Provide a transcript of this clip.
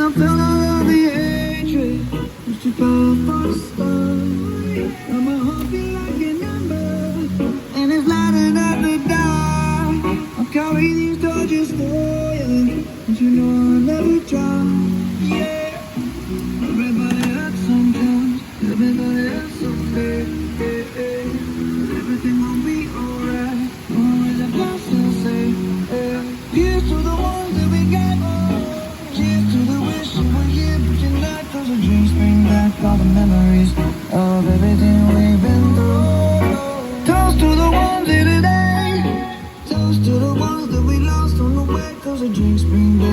I felt all of the hatred. Used to fall for the stars. Now my heart feel like a number, and it's lighting up the dark. I'll carry these torches for you, but you know I'll never drop. Yeah, everybody hurts sometimes, everybody hurts someday. Everything will be alright. Always a blessing, say. Here's to the ones that we got. Cheers to the wish you were here, but you're not. 'Cause the dreams bring back all the memories of everything.